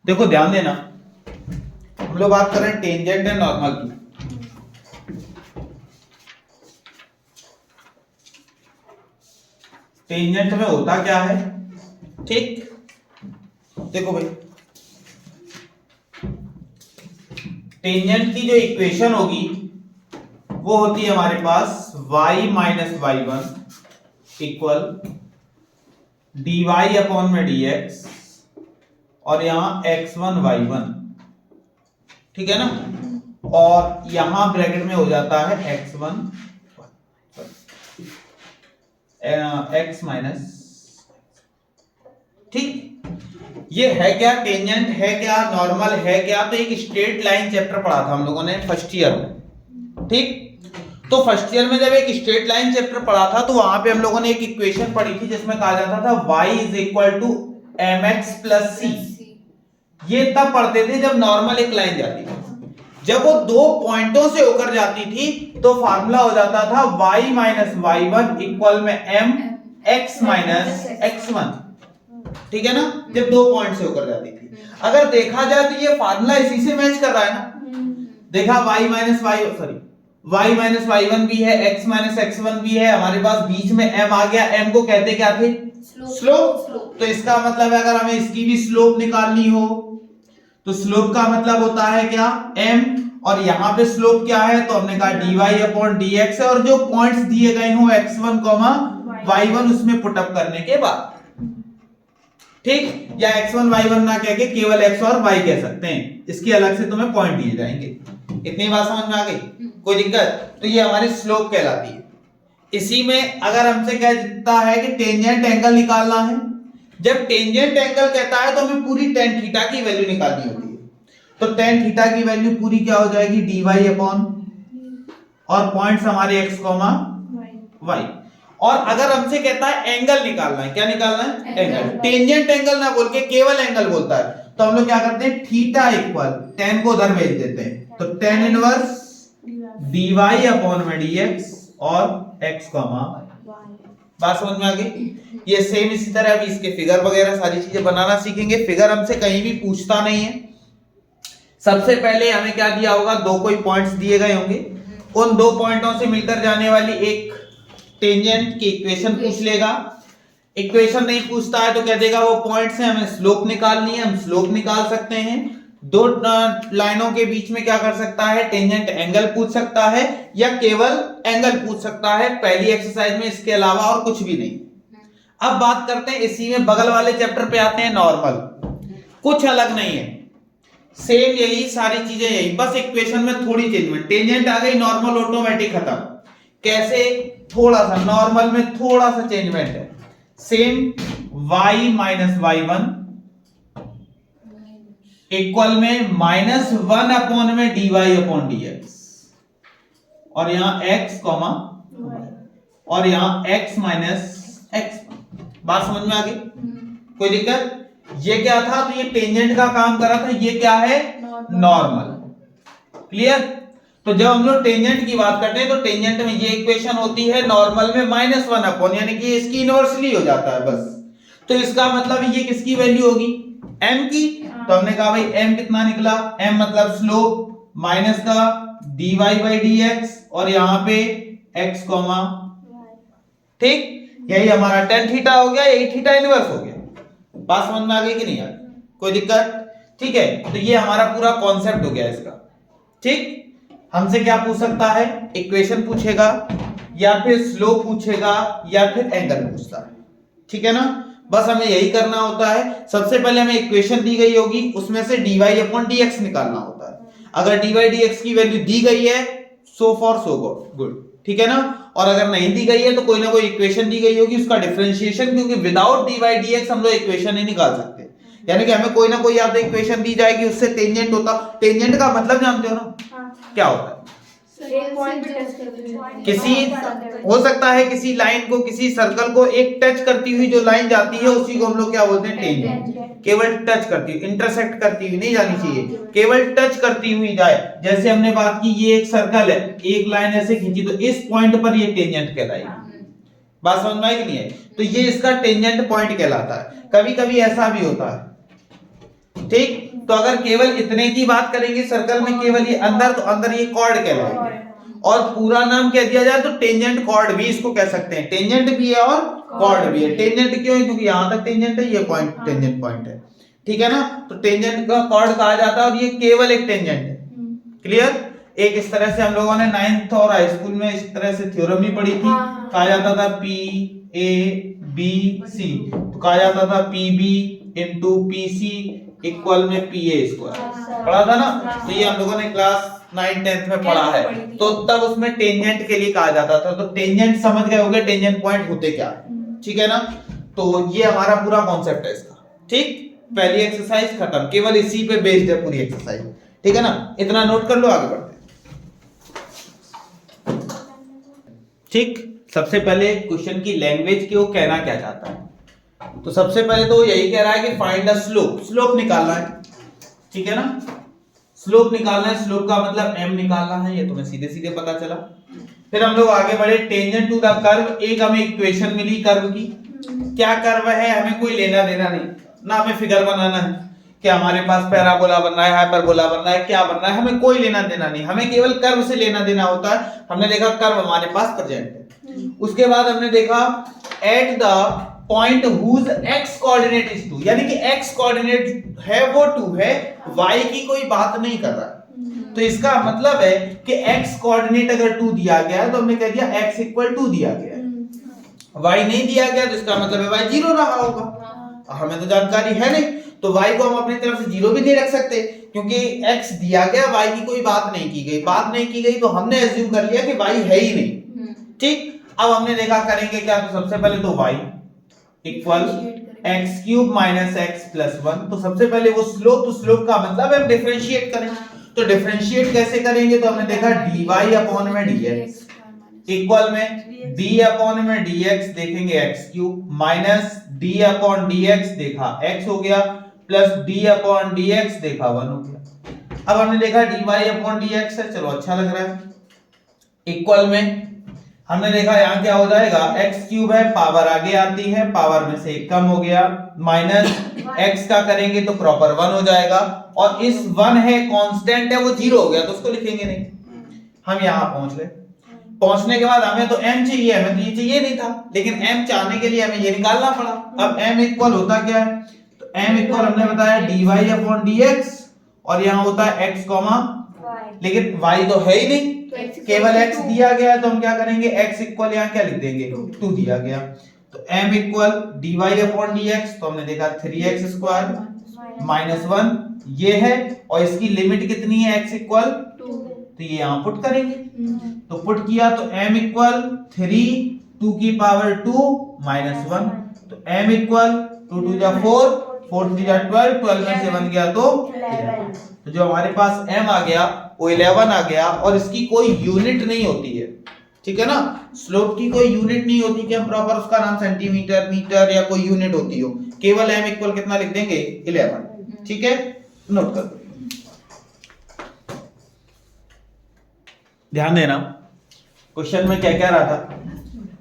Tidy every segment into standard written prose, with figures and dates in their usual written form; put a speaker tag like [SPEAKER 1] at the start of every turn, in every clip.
[SPEAKER 1] देखो ध्यान देना, हम लोग बात कर रहे हैं टेंजेंट एंड नॉर्मल की। टेंजेंट में होता क्या है, ठीक, देखो भाई टेंजेंट की जो इक्वेशन होगी वो होती है हमारे पास y minus y one equal dy upon में dx और यहां x1 y1, ठीक है ना, और यहां ब्रैकेट में हो जाता है x1 x माइनस, ठीक। ये है क्या, टेंजेंट है क्या, नॉर्मल है क्या, तो एक स्ट्रेट लाइन चैप्टर पढ़ा था हम लोगों ने फर्स्ट ईयर में, ठीक। तो फर्स्ट ईयर में जब एक स्ट्रेट लाइन चैप्टर पढ़ा था तो वहां पे हम लोगों ने एक इक्वेशन पढ़ी थी जिसमें कहा जाता था y is equal to mx plus C. ये तब पढ़ते थे जब नॉर्मल एक लाइन जाती थी, जब वो दो पॉइंटों से होकर जाती थी तो फार्मूला हो जाता था y minus y one equal में m x माइनस x1, ठीक है ना, जब दो पॉइंट से होकर जाती थी। अगर देखा जाए तो ये फार्मूला इसी से मैच कर रहा है ना, देखा y माइनस वाई वन भी है, x माइनस x1 भी है, हमारे पास बीच में m आ गया, m को कहते क्या थे, स्लोप। तो इसका मतलब है अगर हमें इसकी भी स्लोप निकालनी हो तो स्लोप का मतलब होता है क्या, m, और यहां पे स्लोप क्या है, तो हमने कहा dy अपॉन dx है, और जो पॉइंट्स दिए गए हो x1 y1 उसमें पुटअप करने के बाद, ठीक, या x1 y1 ना कह के केवल x और y कह सकते हैं, इसकी अलग से तुम्हें पॉइंट दिए जाएंगे। इतनी बात समझ में आ गई, कोई दिक्कत? तो ये हमारी स्लोप कहलाती है। इसी में अगर हमसे कहता है कि टेंजेंट एंगल निकालना है, जब टेंजेंट एंगल कहता है तो हमें पूरी tan थीटा की वैल्यू निकालनी होती है। तो tan थीटा की वैल्यू पूरी क्या हो जाएगी, dy अपॉन, और पॉइंट्स हमारे x, y। और अगर हमसे कहता है एंगल निकालना है, क्या निकालना है, एंगल। टेंजेंट एंगल ना बोल के केवल एंगल बोलता है तो हम लोग क्या करते हैं, थीटा इक्वल tan को उधर भेज देते हैं, तो tan इनवर्स dy अपॉन में dx और x, बात समझ में आ गई। ये सेम इसी तरह अभी इसके फिगर वगैरह सारी चीजें बनाना सीखेंगे। फिगर हमसे कहीं भी पूछता नहीं है। सबसे पहले हमें क्या दिया होगा, दो कोई पॉइंट्स दिए गए होंगे, उन दो पॉइंटों से मिलकर जाने वाली एक टेंजेंट की इक्वेशन पूछ लेगा। इक्वेशन नहीं पूछता है तो कह देगा वो पॉइंट से हमें स्लोप निकालनी है, हम स्लोप निकाल सकते हैं। दो लाइनों के बीच में क्या कर सकता है, टेंजेंट एंगल पूछ सकता है या केवल एंगल पूछ सकता है पहली एक्सरसाइज में, इसके अलावा और कुछ भी नहीं। अब बात करते हैं इसी में बगल वाले चैप्टर पे आते हैं, नॉर्मल। कुछ अलग नहीं है, सेम यही सारी चीजें यही, बस इक्वेशन में थोड़ी चेंजमेंट। टेंजेंट आ गई, नॉर्मल ऑटोमेटिक खत्म। कैसे, थोड़ा सा नॉर्मल में थोड़ा सा चेंजमेंट है, same y minus y one equal में माइनस वन अपॉन में dy अपॉन dx, और यहां x कॉमा और यहां x माइनस x। बात समझ में आ गई, कोई दिक्कत? ये क्या था, तो ये टेंजेंट का काम कर रहा था, ये क्या है, नॉर्मल। क्लियर? तो जब हम लोग टेंजेंट की बात करते हैं तो टेंजेंट में ये इक्वेशन होती है नॉर्मल में माइनस वन अपॉन, यानी कि इसकी इनवर्सली हो जाता है बस। तो इसका मतलब ये किसकी वैल्यू होगी, m की। तो हमने कहा भाई m कितना निकला, m मतलब स्लोप माइनस का dy बाई dx और यहां पे x, ठीक, यही हमारा tan थीटा हो गया, यही थीटा इनवर्स हो गया। बात समझ में आ गई कि नहीं आ गई, कोई दिक्कत? ठीक है, तो ये हमारा पूरा कॉन्सेप्ट हो गया इसका, ठीक। हमसे क्या पूछ सकता है, इक्वेशन पूछेगा या फिर स्लोप पूछेगा या फिर एंगल पूछता है, ठीक है ना। बस हमें यही करना होता है। सबसे पहले हमें इक्वेशन दी गई होगी, उसमें से dy अपॉन dx निकालना होता है। अगर dy dx की वैल्यू दी गई है, सो फॉर सो गुड, ठीक है ना। और अगर नहीं दी गई है तो कोई ना कोई इक्वेशन दी गई होगी, उसका डिफरेंशिएशन, क्योंकि विदाउट dy dx हम लोग इक्वेशन नहीं निकाल सकते। यानी कि हमें कोई ना कोई या तो इक्वेशन दी जाएगी, उससे टेंजेंट होता। टेंजेंट का मतलब जानते हो ना, क्या होता है, किसी, हो सकता है किसी लाइन को, किसी सर्कल को एक टच करती हुई जो लाइन जाती है उसी को हम लोग क्या बोलते हैं, टेंजेंट। केवल टच करती हुई, इंटरसेक्ट करती हुई नहीं जानी चाहिए, केवल टच करती हुई जाए। जैसे हमने बात की, ये एक सर्कल है, एक लाइन ऐसे खींची तो इस पॉइंट पर ये टेंजेंट कहलाएगी। बात समझ में आई कि नहीं है? तो ये इसका टेंजेंट पॉइंट कहलाता है। कभी कभी ऐसा भी होता है, ठीक, तो अगर केवल इतने की बात करेंगे सर्कल में केवल ये अंदर, तो अंदर ये कॉर्ड कहलाएंगे। और पूरा नाम क्या दिया जाए तो टेंजेंट कॉर्ड भी इसको कह सकते हैं, टेंजेंट भी है और कॉर्ड भी है। टेंजेंट क्यों है? क्योंकि यहां तक टेंजेंट है, ये पॉइंट टेंजेंट पॉइंट है, ठीक है ना। तो टेंजेंट का कॉर्ड कहा जाता है और ये केवल एक टेंजेंट है। क्लियर? एक इस तरह से हम लोगों ने 9th और हाई स्कूल में इस तरह से थ्योरम भी पढ़ी थी। कहा जाता था पी ए बी सी, तो कहा जाता था p b into p c equal में पी ए स्क्वायर, पढ़ा था ना। तो ये हम लोगों ने क्लास 9 10th में पढ़ा है। तो तब उसमें टेंजेंट के लिए कहा जाता था। तो टेंजेंट समझ गए होंगे टेंजेंट पॉइंट होते क्या है, ठीक है ना। तो ये हमारा पूरा कॉन्सेप्ट है इसका, ठीक। पहली एक्सरसाइज खत्म, केवल इसी पे बेस्ड है पूरी एक्सरसाइज, ठीक है ना। इतना नोट कर लो, आगे बढ़ते हैं। ठीक, सबसे पहले क्वेश्चन की लैंग्वेज की वो कहना क्या चाहता है। तो सबसे पहले तो यही कह रहा है कि फाइंड द स्लोप, स्लोप निकालना है, ठीक है ना। स्लोप निकालना है, स्लोप का मतलब m निकालना है, ये तुम्हें सीधे सीधे पता चला। फिर हम लोग आगे बढ़े, टेंजेंट टू द कर्व। एक हमें इक्वेशन मिली कर्व की, क्या कर्व है हमें कोई लेना देना नहीं ना, हमें फिगर बनाना है कि हमारे पास पैराबोला बनना है, हाइपरबोला बनना है, क्या बनना है, हमें कोई लेना देना नहीं, हमें केवल कर्व से लेना देना होता है। हमने देखा कर्व हमारे पास प्रेजेंट है। उसके बाद हमने देखा at the point whose x coordinate is 2, यानी कि एक्स कोऑर्डिनेट है वो 2 है, y की कोई बात नहीं कर रहा है। तो इसका मतलब है कि एक्स कोऑर्डिनेट अगर 2 दिया गया है तो हमने कह दिया x इक्वल 2 दिया गया है, y नहीं दिया गया तो इसका मतलब है y 0 रहा होगा। हमें तो जानकारी है नहीं, तो y को हम अपनी तरफ से 0 भी नहीं रख सकते क्योंकि x दिया गया, y की कोई बात नहीं की गई। बात नहीं की गई तो हमने एज्यूम कर लिया कि y है ही नहीं, ठीक। अब हमने देखा करेंगे क्या, तो सबसे पहले तो y equal x cube minus x plus 1। तो सबसे पहले वो स्लोप, तो स्लोप का मतलब हम डिफरेंशिएट करें। तो डिफरेंशिएट कैसे करेंगे, तो हमने देखा dy अपॉन में dx इक्वल में d अपॉन में dx देखेंगे x cube minus d upon dx देखा x हो गया प्लस d अपॉन dx देखा 1 हो गया। अब हमने देखा dy अपॉन dx है, चलो अच्छा लग रहा है। इक्वल में हमने देखा यहां क्या हो जाएगा, x क्यूब है, पावर आगे आती है, पावर में से 1 कम हो गया, माइनस x का करेंगे तो प्रॉपर 1 हो जाएगा। और इस 1 है कांस्टेंट है, वो 0 हो गया तो उसको लिखेंगे नहीं। हम यहां पहुंच गए, पहुंचने के बाद हमें तो m चाहिए, हमें तो ये चाहिए नहीं था, लेकिन m चाहने के लिए हमें ये निकालना पड़ा। अब m इक्वल होता क्या है, तो m इक्वल हमने बताया dy अपॉन dx और यहां होता है x लेकिन y तो है ही नहीं, केवल x दिया गया है। तो हम क्या करेंगे, x इक्वल यहाँ क्या लिख देंगे, 2 दिया गया। तो m equal dy upon dx, तो हमने देखा 3x स्क्वायर माइनस 1 ये है, और इसकी लिमिट कितनी है x इक्वल 2, तो ये यहाँ पुट करेंगे। तो पुट किया तो m इक्वल 3 2 की पावर 2 माइनस 1, तो m इक्वल 2 2 जा 4 4 3 जा 12 12 में से 1 गया तो 11। तो जो हमारे पास m आ गया वो 11 आ गया, और इसकी कोई यूनिट नहीं होती है, ठीक है ना। स्लोप की कोई यूनिट नहीं होती कि हम प्रॉपर उसका नाम सेंटीमीटर मीटर या कोई यूनिट होती हो, केवल m इक्वल कितना लिख देंगे 11, ठीक है। नोट कर ध्यान देना, क्वेश्चन में क्या कह रहा था,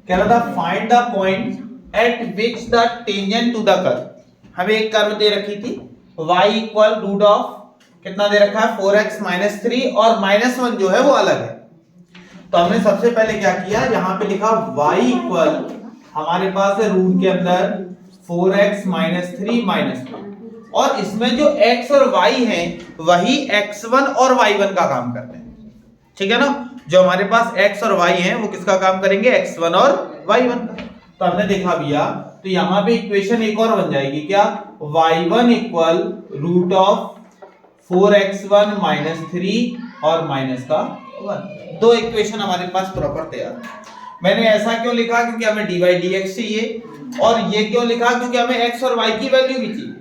[SPEAKER 1] कह रहा था find the point at which the tangent to the curve. हमें एक कर्व दे रखी थी y इक्वल रूट ऑफ कितना दे रखा है 4x माइनस 3 और माइनस 1 जो है वो अलग है। तो हमने सबसे पहले क्या किया, यहाँ पे लिखा y इक्वल हमारे पास है रूट के अंदर 4x माइनस 3 माइनस 1, और इसमें जो x और y है वही x1 और y1 का काम करते हैं, ठीक है ना। जो हमारे पास x और y है वो किसका काम करेंगे, x1 और y1 का। तो हमने देखा भैया, तो यहाँ पे इक्वेशन एक और बन जाएगी क्या, y1 equal root of 4x1 minus 3 और माइनस का 1। दो इक्वेशन हमारे पास प्रॉपर तैयार। मैंने ऐसा क्यों लिखा, क्योंकि हमें dy dx चाहिए, और ये क्यों लिखा, क्योंकि हमें x और y की वैल्यू भी चाहिए।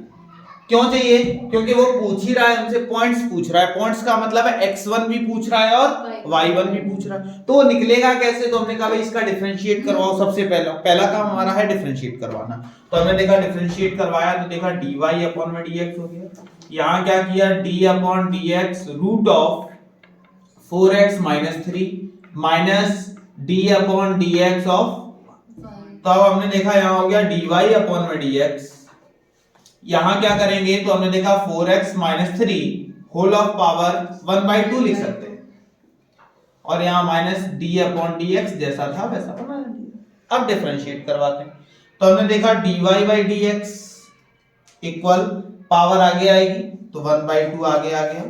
[SPEAKER 1] क्यों चाहिए, क्योंकि वो पूछ ही रहा है हमसे, पॉइंट्स पूछ रहा है। पॉइंट्स का मतलब है x1 भी पूछ रहा है और y1 भी पूछ रहा है। तो वो निकलेगा कैसे, तो हमने कहा भाई इसका डिफरेंशिएट करवाओ। सबसे पहला काम हमारा है डिफरेंशिएट करवाना। तो हमने देखा डिफरेंशिएट करवाया, तो देखा dy अपॉन में dx हो गया। यहाँ क्या किया, d upon dx root of 4x minus 3 minus d upon dx of, तो अब हमने देखा यहाँ हो गया dy अपॉन में dx, यहां क्या करेंगे तो हमने देखा 4x minus 3 whole of power 1/2 लिख सकते हैं, और यहाँ minus D upon D x जैसा था वैसा बना दिया। अब डिफरेंशिएट करवाते हैं, तो हमने देखा dy by D x equal power आगे आएगी तो 1/2 आगे आ गया,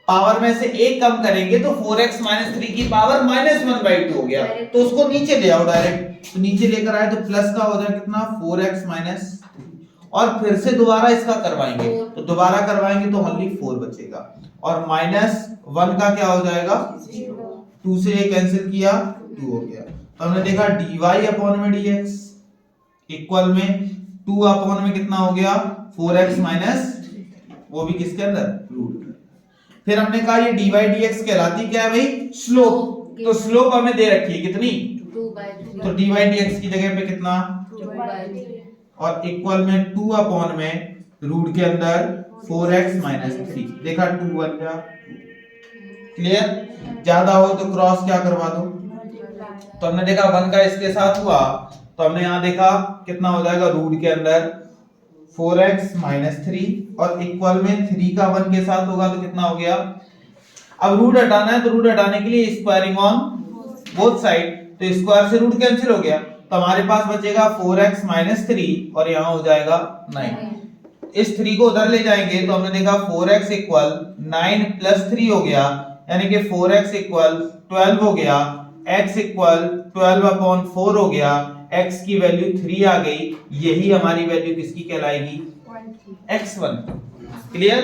[SPEAKER 1] पावर में से एक कम करेंगे तो 4x माइनस 3 की पावर माइनस 1/2 हो गया, तो उसको नीचे ले आओ डायरेक्ट, तो नीचे लेकर आए तो प्लस का हो जाएगा कितना 4x माइनस, और फिर से दोबारा इसका करवाएंगे तो दोबारा करवाएंगे तो ओनली 4 बचेगा, और माइनस 1 का क्या हो जाएगा 2 से ये कैंसिल किया 2 हो गया। तो हमने देखा dy अपॉन में dx इक्वल में 2 अपॉन में कितना हो गया 4x माइनस, वो भी किसके अंदर रूट। फिर हमने कहा ये dy dx कहलाती क्या है भाई स्लोप, तो स्लोप हमें दे रखी है कितनी 2/3, तो dy dx की जगह पे कितना
[SPEAKER 2] 2/3
[SPEAKER 1] और इक्वल में 2 अपॉन में रूट के अंदर 4x माइनस 3, देखा 2 बन गया। क्लियर, ज्यादा हो तो क्रॉस क्या करवा दो, तो हमने देखा 1 का इसके साथ हुआ तो हमने यहाँ देखा कितना हो जाएगा रूट के अंदर 4x माइनस 3 और इक्वल में 3 का 1 के साथ होगा तो कितना हो गया। अब रूट हटाना है तो रूट हटाने के लिए स्क्वायरिंग ऑन बोथ साइड, तो स्क्वायर से रूट कैंसिल हो गया, तो हमारे पास बचेगा 4x माइनस 3 और यहाँ हो जाएगा 9। इस 3 को उधर ले जाएंगे तो हमने देखा 4x इक्वल 9 प्लस 3 हो गया, यानी कि 4x इक्वल 12 हो गया, x इक्वल 12 अपॉन 4 हो गया, x की वैल्यू 3 आ गई, यही हमारी वैल्यू किसकी कहलाएगी x1। क्लियर,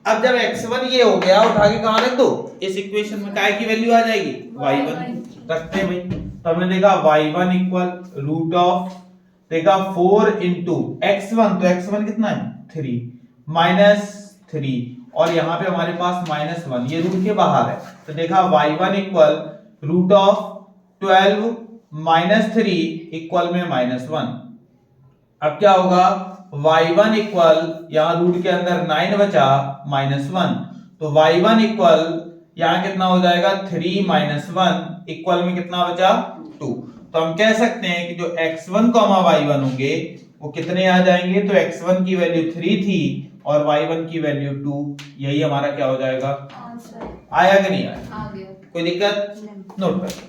[SPEAKER 1] अब जब x1 ये हो गया उठा के कहां रख दो इस इक्वेशन में, काय की वैल्यू आ जाएगी y1 रखते हैं भाई, तो हमने देखा y1 इक्वल रूट ऑफ देखा 4 इंटू x1, तो x1 कितना है 3 माइनस 3 और यहाँ पे हमारे पास माइनस 1, ये रूट के बाहर है, तो देखा y1 equal root of 12 minus 3 equal में माइनस 1। अब क्या होगा y1 इक्वल यहाँ रूट के अंदर 9 बचा माइनस 1, तो y1 इक्वल यहाँ कितना हो जाएगा 3 माइनस 1 इक्वल में कितना बचा 2। तो हम कह सकते हैं कि जो x1 y1 होंगे वो कितने आ जाएंगे, तो x1 की वैल्यू 3 थी और y1 की वैल्यू 2, यही हमारा क्या हो जाएगा आया कि नहीं आया, कोई दिक्कत नोट कर।